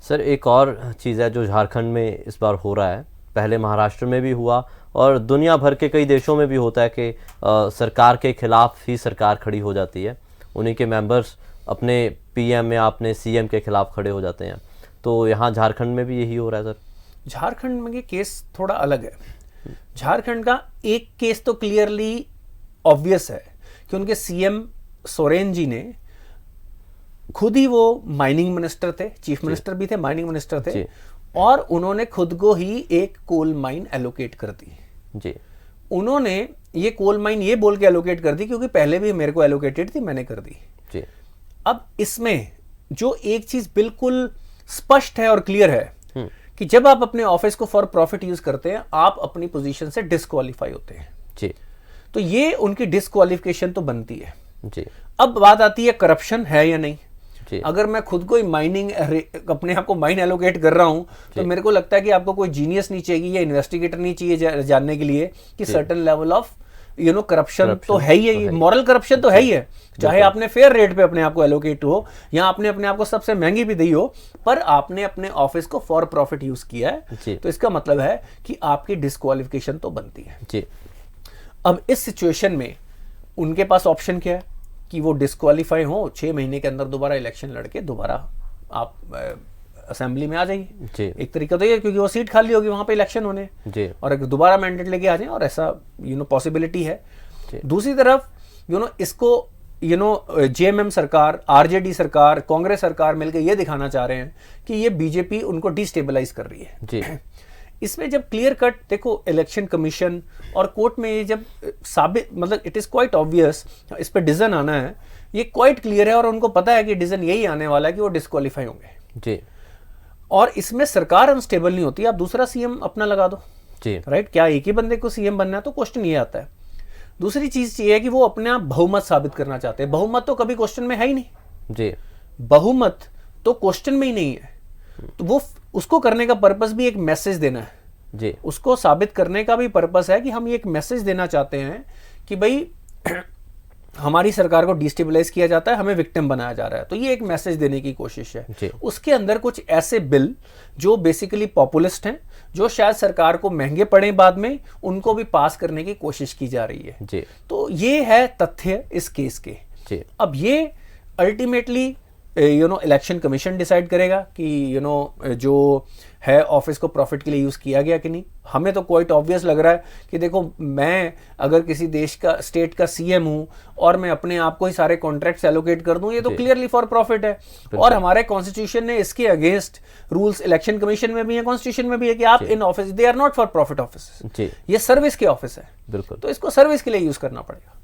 Sir एक और चीज़ है जो झारखंड में इस बार हो रहा है, पहले महाराष्ट्र में भी हुआ और दुनिया भर के कई देशों में भी होता है कि सरकार के खिलाफ ही सरकार खड़ी हो जाती है, उन्हीं के मेंबर्स अपने पीएम या अपने सीएम के खिलाफ खड़े हो जाते हैं। तो यहाँ झारखंड में भी यही हो रहा है सर। झारखंड में ये केस थोड़ा अलग है। झारखंड का एक केस तो क्लियरली ऑब्वियस है कि उनके सीएम सोरेन जी ने खुद ही, वो माइनिंग मिनिस्टर थे, चीफ मिनिस्टर भी थे, माइनिंग मिनिस्टर थे, और उन्होंने खुद को ही एक कोल माइन एलोकेट कर दी जी। उन्होंने ये कोल माइन ये बोल के एलोकेट कर दी क्योंकि पहले भी मेरे को एलोकेटेड थी, मैंने कर दी जी। अब इसमें जो एक चीज बिल्कुल स्पष्ट है और क्लियर है कि जब आप अपने ऑफिस को फॉर प्रॉफिट यूज करते हैं, आप अपनी पोजीशन से डिस्क्वालीफाई होते हैं जी। तो ये उनकी डिस्क्वालिफिकेशन तो बनती है जी। अब बात आती है करप्शन है या नहीं। जी। अगर मैं खुद को माइनिंग, अपने आप को माइन एलोकेट कर रहा हूं, तो मेरे को लगता है कि आपको कोई जीनियस नहीं चाहिए या इन्वेस्टिगेटर नहीं चाहिए जानने के लिए कि सर्टेन लेवल ऑफ करप्शन तो है ही है, मॉरल करप्शन तो है ही है। चाहे आपने फेयर रेट पे अपने आप को एलोकेट हो या आपने अपने आप को सबसे महंगी भी दी हो, पर आपने अपने ऑफिस को फॉर प्रॉफिट यूज किया है, तो इसका मतलब है कि आपकी डिस्क्वालिफिकेशन तो बनती है जी। अब इस सिचुएशन में उनके पास ऑप्शन क्या है कि वो डिस्क्वालीफाई हो, 6 महीने के अंदर दोबारा इलेक्शन लड़के दोबारा आप असेंबली में आ जाइए। एक तरीका तो ये, क्योंकि वो सीट खाली होगी वहां पे इलेक्शन होने जी। और एक दोबारा मैंडेट लेके आ जाए, और ऐसा पॉसिबिलिटी है। दूसरी तरफ इसको जेएमएम सरकार, आरजेडी सरकार, कांग्रेस सरकार मिलकर ये दिखाना चाह रहे हैं कि ये बीजेपी उनको डिस्टेबलाइज कर रही है जी। इसमें जब क्लियर कट देखो, इलेक्शन कमीशन और कोर्ट में ये जब साबित, मतलब इट इज क्वाइट ऑब्वियस, इस पे डिसीजन आना है, ये क्वाइट क्लियर है और उनको पता है कि डिसीजन यही आने वाला है कि वो डिस्क्वालीफाई होंगे जी। और इसमें सरकार अनस्टेबल नहीं होती, आप दूसरा सीएम अपना लगा दो जी। राइट। क्या एक ही बंदे को सीएम बनना है? तो क्वेश्चन ये आता है। दूसरी चीज ये है कि वो अपने आप बहुमत साबित करना चाहते हैं। बहुमत तो कभी क्वेश्चन में है ही नहीं जी। बहुमत तो क्वेश्चन में ही नहीं है, तो वो उसको करने का पर्पस भी एक मैसेज देना है जी। उसको साबित करने का भी पर्पस है कि हम ये एक मैसेज देना चाहते हैं कि भाई हमारी सरकार को डिस्टेबलाइज किया जाता है, हमें विक्टिम बनाया जा रहा है। तो ये एक मैसेज देने की कोशिश है। उसके अंदर कुछ ऐसे बिल जो बेसिकली पॉपुलिस्ट हैं, जो शायद सरकार को महंगे पड़े बाद में, उनको भी पास करने की कोशिश की जा रही है जी। तो ये है तथ्य इस केस के जी। अब ये अल्टीमेटली इलेक्शन कमीशन डिसाइड करेगा कि जो है ऑफिस को प्रॉफिट के लिए यूज किया गया कि नहीं। हमें तो क्वाइट ऑब्वियस लग रहा है कि देखो, मैं अगर किसी देश का, स्टेट का सीएम हूं और मैं अपने आप को ही सारे कॉन्ट्रैक्ट्स एलोकेट कर दूं, ये तो क्लियरली फॉर प्रॉफिट है। और हमारे कॉन्स्टिट्यूशन ने इसके अगेंस्ट रूल्स, इलेक्शन कमीशन में भी है, कॉन्स्टिट्यूशन में भी है कि आप in office, they are not for profit office, ये सर्विस के ऑफिस है, बिल्कुल। तो इसको सर्विस के लिए यूज करना पड़ेगा।